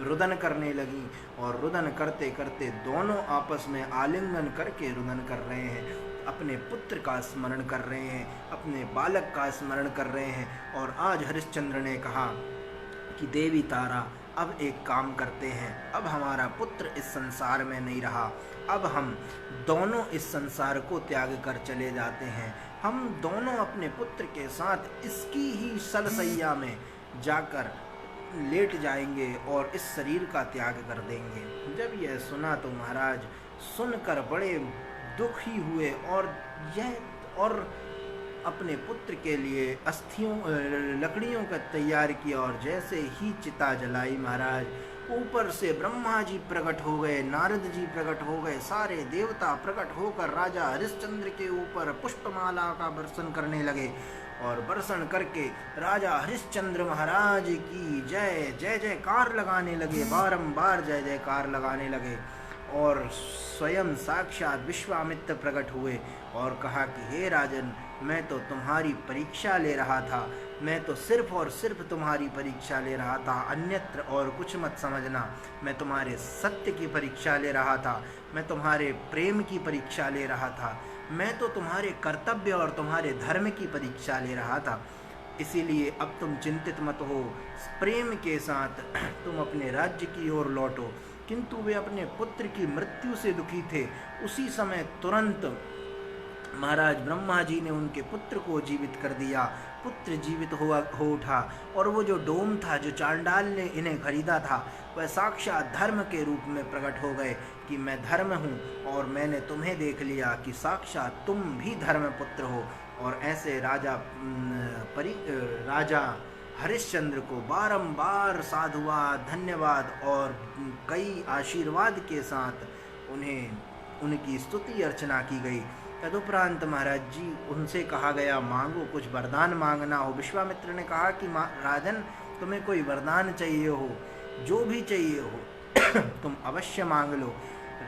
रुदन करने लगी, और रुदन करते करते दोनों आपस में आलिंगन करके रुदन कर रहे हैं, अपने पुत्र का स्मरण कर रहे हैं, अपने बालक का स्मरण कर रहे हैं। और आज हरिश्चंद्र ने कहा कि देवी तारा, अब एक काम करते हैं, अब हमारा पुत्र इस संसार में नहीं रहा, अब हम दोनों इस संसार को त्याग कर चले जाते हैं, हम दोनों अपने पुत्र के साथ इसकी ही सरसैया में जाकर लेट जाएंगे और इस शरीर का त्याग कर देंगे। जब यह सुना तो महाराज सुनकर बड़े दुखी हुए और अपने पुत्र के लिए लकड़ियों का तैयार किया, और जैसे ही चिता जलाई महाराज, ऊपर से ब्रह्मा जी प्रकट हो गए, नारद जी प्रकट हो गए, सारे देवता प्रकट होकर राजा हरिश्चंद्र के ऊपर पुष्पमाला का वर्षण करने लगे, और वर्षण करके राजा हरिश्चंद्र महाराज की जय जय जयकार लगाने लगे, बारंबार जय जयकार लगाने लगे। और स्वयं साक्षात विश्वामित्र प्रकट हुए और कहा कि हे राजन, मैं तो तुम्हारी परीक्षा ले रहा था, मैं तो सिर्फ और सिर्फ तुम्हारी परीक्षा ले रहा था, अन्यत्र और कुछ मत समझना। मैं तुम्हारे सत्य की परीक्षा ले रहा था, मैं तुम्हारे प्रेम की परीक्षा ले रहा था, मैं तो तुम्हारे कर्तव्य और तुम्हारे धर्म की परीक्षा ले रहा था। इसीलिए अब तुम चिंतित मत हो, प्रेम के साथ तुम अपने राज्य की ओर लौटो। किंतु वे अपने पुत्र की मृत्यु से दुखी थे। उसी समय तुरंत महाराज ब्रह्मा जी ने उनके पुत्र को जीवित कर दिया। पुत्र जीवित हो उठा, और वो जो डोम था, जो चांडाल ने इन्हें खरीदा था, वह साक्षात धर्म के रूप में प्रकट हो गए कि मैं धर्म हूँ, और मैंने तुम्हें देख लिया कि साक्षात तुम भी धर्म पुत्र हो। और ऐसे राजा हरिश्चंद्र को बारंबार साधुवाद, धन्यवाद और कई आशीर्वाद के साथ उनकी स्तुति अर्चना की गई। तदुपरांत महाराज जी, उनसे कहा गया मांगो, कुछ वरदान मांगना हो। विश्वामित्र ने कहा कि राजन, तुम्हें कोई वरदान चाहिए हो, जो भी चाहिए हो तुम अवश्य मांग लो।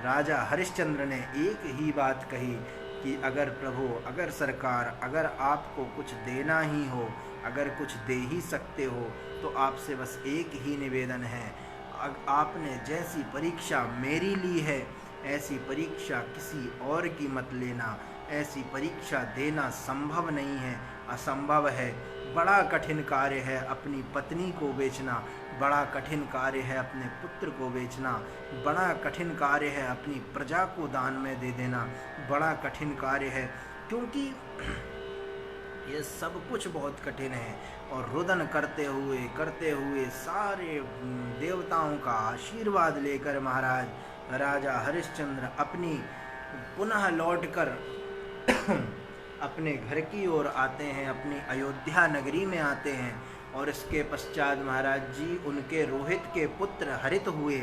राजा हरिश्चंद्र ने एक ही बात कही कि अगर प्रभु, अगर सरकार, अगर आपको कुछ देना ही हो, अगर कुछ दे ही सकते हो, तो आपसे बस एक ही निवेदन है, आपने जैसी परीक्षा मेरी ली है, ऐसी परीक्षा किसी और की मत लेना। ऐसी परीक्षा देना संभव नहीं है, असंभव है। बड़ा कठिन कार्य है अपनी पत्नी को बेचना, बड़ा कठिन कार्य है अपने पुत्र को बेचना, बड़ा कठिन कार्य है अपनी प्रजा को दान में दे देना, बड़ा कठिन कार्य है, क्योंकि ये सब कुछ बहुत कठिन है। और रुदन करते हुए सारे देवताओं का आशीर्वाद लेकर महाराज राजा हरिश्चंद्र अपनी पुनः लौटकर अपने घर की ओर आते हैं, अपनी अयोध्या नगरी में आते हैं। और इसके पश्चात महाराज जी उनके रोहित के पुत्र हरित हुए,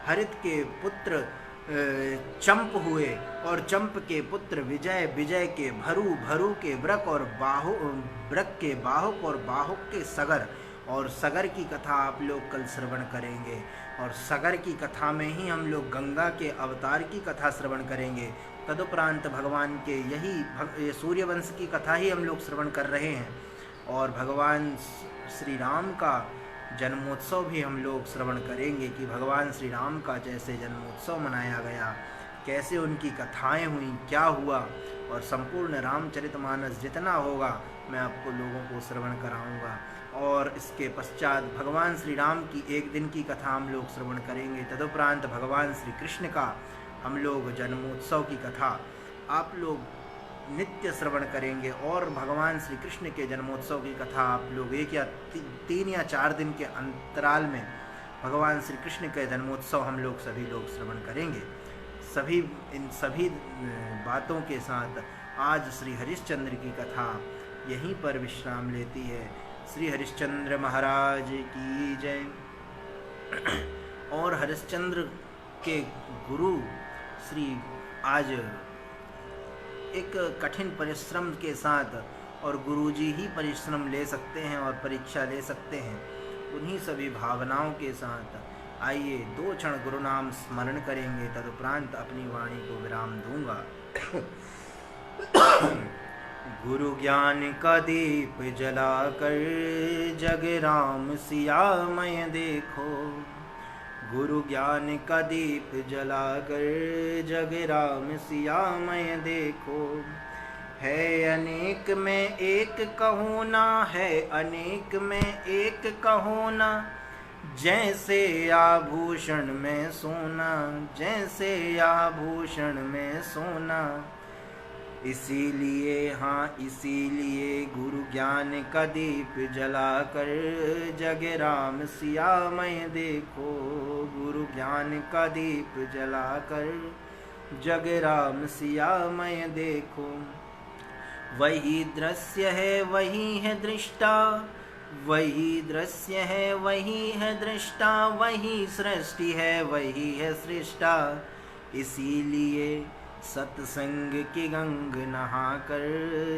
हरित के पुत्र चंप हुए, और चंप के पुत्र विजय, विजय के भरु, भरु के व्रक और व्रक के बाहुक, और बाहुक के सगर। और सगर की कथा आप लोग कल श्रवण करेंगे, और सगर की कथा में ही हम लोग गंगा के अवतार की कथा श्रवण करेंगे। तदुपरांत भगवान के यही सूर्यवंश की कथा ही हम लोग श्रवण कर रहे हैं, और भगवान श्री राम का जन्मोत्सव भी हम लोग श्रवण करेंगे कि भगवान श्री राम का जैसे जन्मोत्सव मनाया गया, कैसे उनकी कथाएं हुई, क्या हुआ, और संपूर्ण रामचरितमानस जितना होगा मैं आपको लोगों को श्रवण कराऊंगा। और इसके पश्चात भगवान श्री राम की एक दिन की कथा हम लोग श्रवण करेंगे। तदुपरांत भगवान श्री कृष्ण का हम लोग जन्मोत्सव की कथा आप लोग नित्य श्रवण करेंगे, और भगवान श्री कृष्ण के जन्मोत्सव की कथा आप लोग 3 या 4 दिन के अंतराल में भगवान श्री कृष्ण के जन्मोत्सव हम लोग सभी लोग श्रवण करेंगे। इन सभी बातों के साथ आज श्री हरिश्चंद्र की कथा यहीं पर विश्राम लेती है। श्री हरिश्चंद्र महाराज की जय। और हरिश्चंद्र के गुरु श्री आज एक कठिन परिश्रम के साथ, और गुरुजी ही परिश्रम ले सकते हैं और परीक्षा ले सकते हैं, उन्हीं सभी भावनाओं के साथ आइए 2 क्षण गुरु नाम स्मरण करेंगे, तदुपरांत अपनी वाणी को विराम दूंगा। गुरु ज्ञान का दीप जलाकर जग राम सियामय देखो। गुरु ज्ञान का दीप जलाकर जग राम सियामय देखो। है अनेक में एक कहो ना, है अनेक में एक कहो ना। जैसे आभूषण में सोना, जैसे आभूषण में सोना। इसीलिए हाँ इसीलिए गुरु ज्ञान का दीप जलाकर जग राम सियामय देखो। गुरु ज्ञान का दीप जलाकर जग राम सियामय देखो। वही दृश्य है वही है दृष्टा, वही दृश्य है वही है दृष्टा। वही सृष्टि है वही है सृष्टा। इसीलिए सत्संग की गंग नहाकर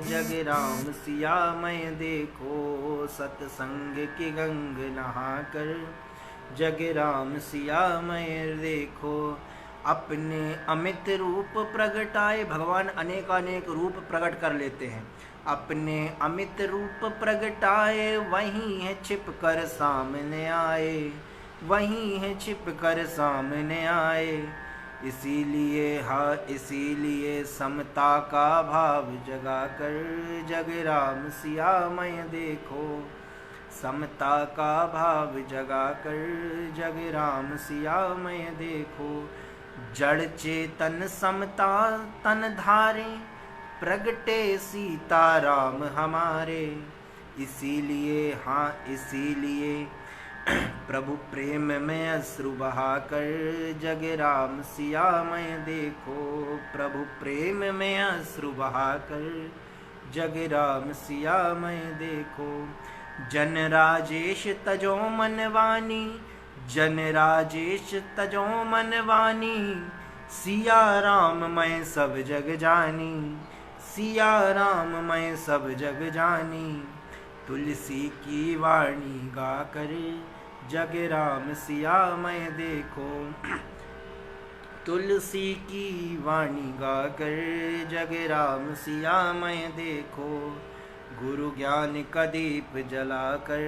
जग राम सियामय देखो। सत्संग की गंग नहाकर जग राम सियामय देखो। अपने अमित रूप प्रगटाए, भगवान अनेकानेक रूप प्रकट कर लेते हैं। अपने अमित रूप प्रगटाए, वहीं है छिप कर सामने आए, वहीं है छिप कर सामने आए। इसीलिए हाँ इसीलिए समता का भाव जगाकर जग राम सियामय देखो। समता का भाव जगाकर जग राम सियामय देखो। जड़ चेतन समता तन धारे, प्रगटे सीता राम हमारे। इसीलिए हाँ इसीलिए प्रभु प्रेम में अश्रु बहाकर जग राम सियामय देखो। प्रभु प्रेम में अश्रु बहाकर जग राम सियामय देखो। जन राजेश तजो मनवानी, जन राजेश तजो मनवानी। सिया राम मैं सब जग जानी, सिया राम मैं सब जग जानी। तुलसी की वाणी गाकर जग राम सियामय देखो। तुलसी की वाणी गाकर जग राम सियामय देखो। गुरु ज्ञान का दीप जलाकर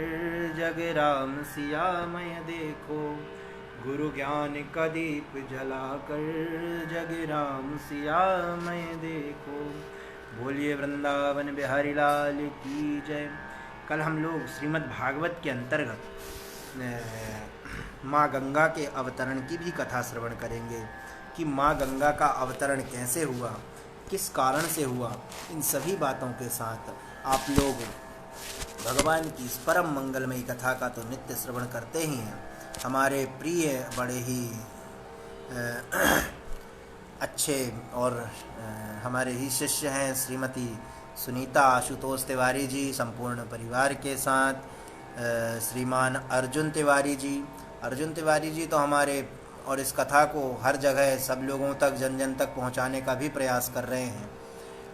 जग राम सियामय देखो। गुरु ज्ञान का दीप जलाकर जग राम सियामय देखो। बोलिए वृंदावन बिहारी लाल की जय। कल हम लोग श्रीमद् भागवत के अंतर्गत माँ गंगा के अवतरण की भी कथा श्रवण करेंगे कि माँ गंगा का अवतरण कैसे हुआ, किस कारण से हुआ। इन सभी बातों के साथ आप लोग भगवान की इस परम मंगलमयी कथा का तो नित्य श्रवण करते ही हैं। हमारे प्रिय बड़े ही अच्छे और हमारे ही शिष्य हैं श्रीमती सुनीता आशुतोष तिवारी जी, संपूर्ण परिवार के साथ श्रीमान अर्जुन तिवारी जी। अर्जुन तिवारी जी तो हमारे और इस कथा को हर जगह सब लोगों तक जन जन तक पहुंचाने का भी प्रयास कर रहे हैं।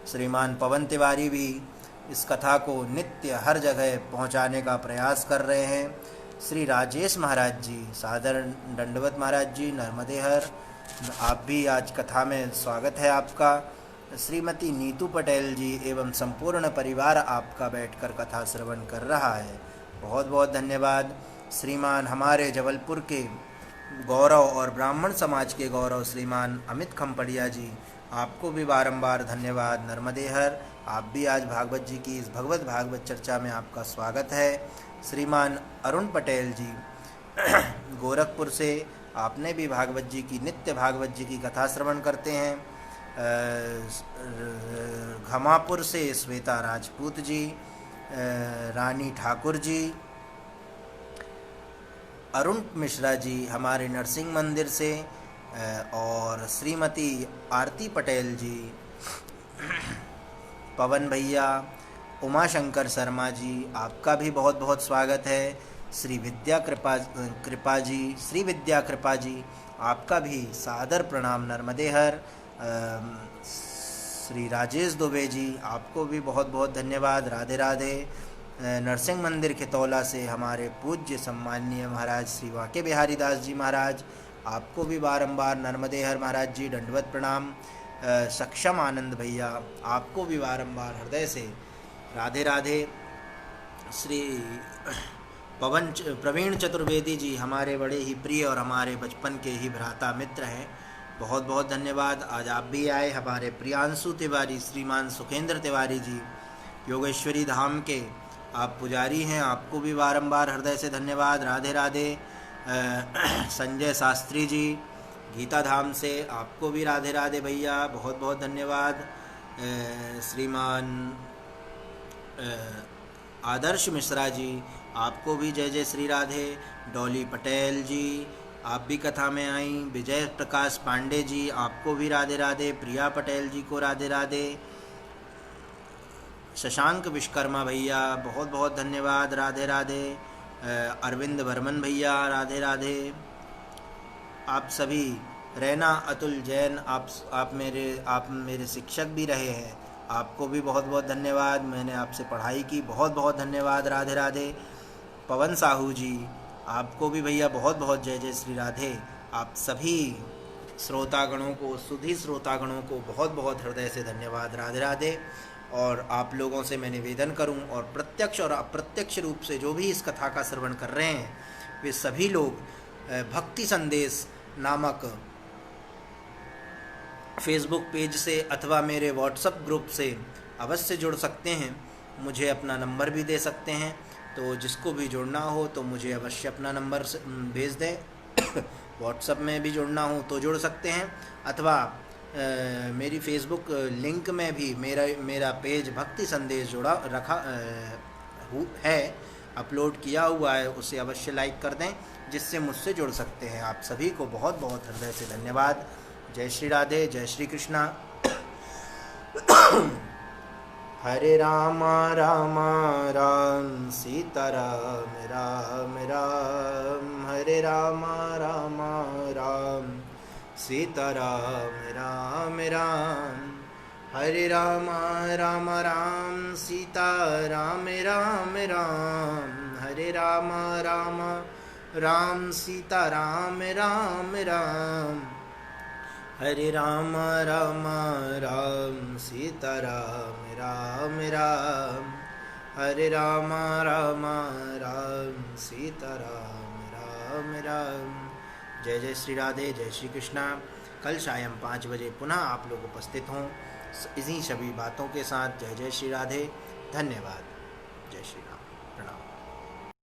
श्रीमान पवन तिवारी भी इस कथा को नित्य हर जगह पहुंचाने का प्रयास कर रहे हैं। श्री राजेश महाराज जी, सादर दंडवत महाराज जी, नर्मदे हर, आप भी आज कथा में स्वागत है आपका। श्रीमती नीतू पटेल जी एवं संपूर्ण परिवार आपका बैठकर कथा श्रवण कर रहा है, बहुत बहुत धन्यवाद। श्रीमान हमारे जबलपुर के गौरव और ब्राह्मण समाज के गौरव श्रीमान अमित खम्पड़िया जी, आपको भी बारंबार धन्यवाद। नर्मदे हर, आप भी आज भागवत जी की इस भगवत भागवत चर्चा में आपका स्वागत है। श्रीमान अरुण पटेल जी गोरखपुर से, आपने भी भागवत जी की नित्य भागवत जी की कथा श्रवण करते हैं। घमापुर से श्वेता राजपूत जी, रानी ठाकुर जी, अरुण मिश्रा जी हमारे नरसिंह मंदिर से, और श्रीमती आरती पटेल जी, पवन भैया, उमाशंकर शर्मा जी, आपका भी बहुत बहुत स्वागत है। श्री विद्या कृपा जी, श्री विद्या कृपा जी, आपका भी सादर प्रणाम नर्मदे हर। श्री राजेश दुबे जी, आपको भी बहुत बहुत धन्यवाद, राधे राधे। नरसिंह मंदिर खितौला से हमारे पूज्य सम्माननीय महाराज श्री वाके बिहारी दास जी महाराज, आपको भी बारंबार नर्मदे हर महाराज जी, दंडवत प्रणाम। सक्षम आनंद भैया, आपको भी बारंबार हृदय से राधे राधे। श्री प्रवीण चतुर्वेदी जी, हमारे बड़े ही प्रिय और हमारे बचपन के ही भ्राता मित्र हैं, बहुत बहुत धन्यवाद। आज आप भी आए। हमारे प्रियांशु तिवारी, श्रीमान सुखेंद्र तिवारी जी, योगेश्वरी धाम के आप पुजारी हैं, आपको भी बारंबार हृदय से धन्यवाद, राधे राधे। संजय शास्त्री जी, गीता धाम से, आपको भी राधे राधे भैया, बहुत बहुत धन्यवाद। श्रीमान आदर्श मिश्रा जी, आपको भी जय जय श्री राधे। डॉली पटेल जी, आप भी कथा में आई। विजय प्रकाश पांडे जी, आपको भी राधे राधे। प्रिया पटेल जी को राधे राधे। शशांक विश्वकर्मा भैया, बहुत बहुत धन्यवाद, राधे राधे। अरविंद वर्मन भैया, राधे राधे। आप सभी, रैना अतुल जैन, आप मेरे शिक्षक भी रहे हैं, आपको भी बहुत बहुत धन्यवाद। मैंने आपसे पढ़ाई की, बहुत बहुत धन्यवाद, राधे राधे। पवन साहू जी, आपको भी भैया बहुत बहुत जय जय श्री राधे। आप सभी श्रोतागणों को, सुधी श्रोतागणों को बहुत बहुत हृदय से धन्यवाद, राधे राधे। और आप लोगों से मैं निवेदन करूं, और प्रत्यक्ष और अप्रत्यक्ष रूप से जो भी इस कथा का श्रवण कर रहे हैं, वे सभी लोग भक्ति संदेश नामक फेसबुक पेज से अथवा मेरे व्हाट्सएप ग्रुप से अवश्य जुड़ सकते हैं। मुझे अपना नंबर भी दे सकते हैं, तो जिसको भी जुड़ना हो तो मुझे अवश्य अपना नंबर भेज दें। व्हाट्सएप में भी जुड़ना हो तो जुड़ सकते हैं, अथवा मेरी फेसबुक लिंक में भी मेरा पेज भक्ति संदेश रखा है, अपलोड किया हुआ है, उसे अवश्य लाइक कर दें, जिससे मुझसे जुड़ सकते हैं। आप सभी को बहुत बहुत हृदय से धन्यवाद। जय श्री राधे, जय श्री कृष्णा। हरे राम राम राम सीता राम राम राम, हरे राम राम राम सीता राम राम राम, हरे राम राम राम सीता राम राम राम, हरे राम राम राम सीता राम राम राम, हरे राम राम राम सीता राम राम राम, हरे राम राम राम सीता राम राम राम। जय जय श्री राधे, जय श्री कृष्णा। कल सायं 5 बजे पुनः आप लोग उपस्थित हों इन्हीं सभी बातों के साथ। जय जय श्री राधे, धन्यवाद। जय श्री राम, प्रणाम।